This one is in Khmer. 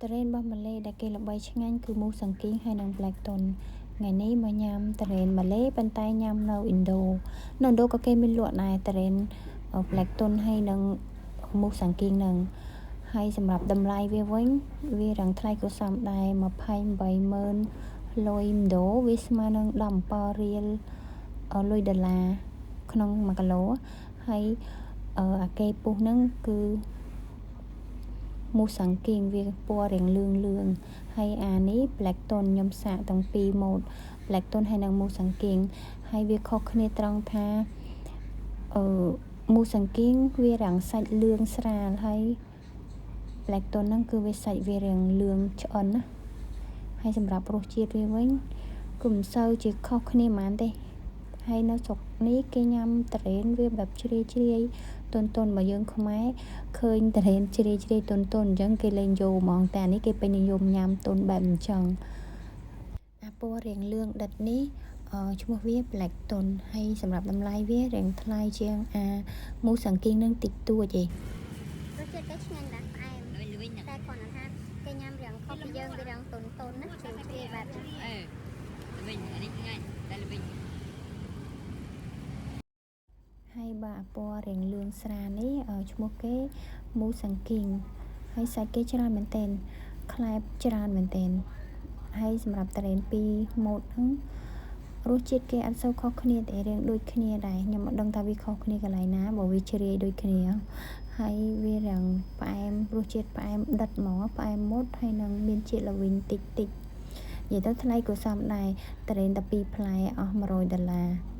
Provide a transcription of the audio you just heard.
Terrain របស់ម៉ាឡេដែលគេល្បីឆ្ងាញ់គឺមូសសង្គីងហើយនិង Blackton ថ្ងៃនេះមកញ៉ាំ Terrain ម៉ាឡេប៉ុន្តែញ៉ាំនៅឥណ្ឌូក៏គេមានលក់ដែរ Terrain Blackton ហើយនិងមូសសង្គីងនឹងហើយសម្រាប់តម្លៃវាវិញវារាំងថ្លៃគួរសមដែរ28,000លុយឥណ្ឌូវាស្មើនឹង17រៀលលុយដុល្លារក្នុង1គីឡូហើយអាកេពុះហ្នឹងគឺមូសសង្គីងវាពណ៌រាងលឿងហើយអានេះ Blackton ខ្ញុំសាកទាំងពីរម៉ូត Blackton ហើយនិងមូសសង្គីងហើយវាខុសគ្នាត្រង់ថាមូសសង្គីងវារាងសាច់លឿងស្រាលហើយ Blackton ហ្នឹងគឺវាសាច់វារាងលឿងឆ្អិនណាហើយសម្រាប់រសជាតិវាវិញគឺមិនសូវជាខុសគ្នាប៉ុន្មានទេហើយនៅស្រុកនេះគេញ៉ាំ Terrain វាបែបជ្រាយទន់បើយើងខ្មែរឃើញ Terrain ជ្រាយទន់អញ្ចឹងគេលេងយកហ្មងតែអានេះគេពេញនិយមញ៉ាំទន់បែបអញ្ចឹងអាពណ៌រាងលឿងដិតនេះឈ្មោះវា Blackton ហើយសម្រាប់តម្លៃវារាងថ្លៃជាងអាមូសសង្គីងនឹងតិចតួចឯងរសជាតិគេឆ្ងាញ់ដែរផ្អែមតែគាត់ថាគេញ៉ាំរាងខុសពីយើងវារាងទន់ណាជ្រាយបែបនេះវិញអានេះឆ្ងាញ់តែវិញហើយបាទពណ៌រាងលឿងស្រាលនេះឈ្មោះគេមូសសង្គីងហើយសាច់គេច្រើនមែនទែនខ្លែបច្រើនមែនទែនហើយសម្រាប់ Terrain 2ម៉ូតហ្នឹងរសជាតិគេអត់សូវខុសគ្នាទេរាងដូចគ្នាដែរខ្ញុំមិនដឹងថាវាខុសគ្នាកន្លែងណាបើវាជ្រាយដូចគ្នាហើយវារាងផ្អែមរសជាតិផ្អែមដិតហ្មងផ្អែមមុតហើយនឹងមានជាតិល្វីងតិចនិយាយទៅថ្លៃក៏សមដែរ Terrain 12ផ្លែអស់$100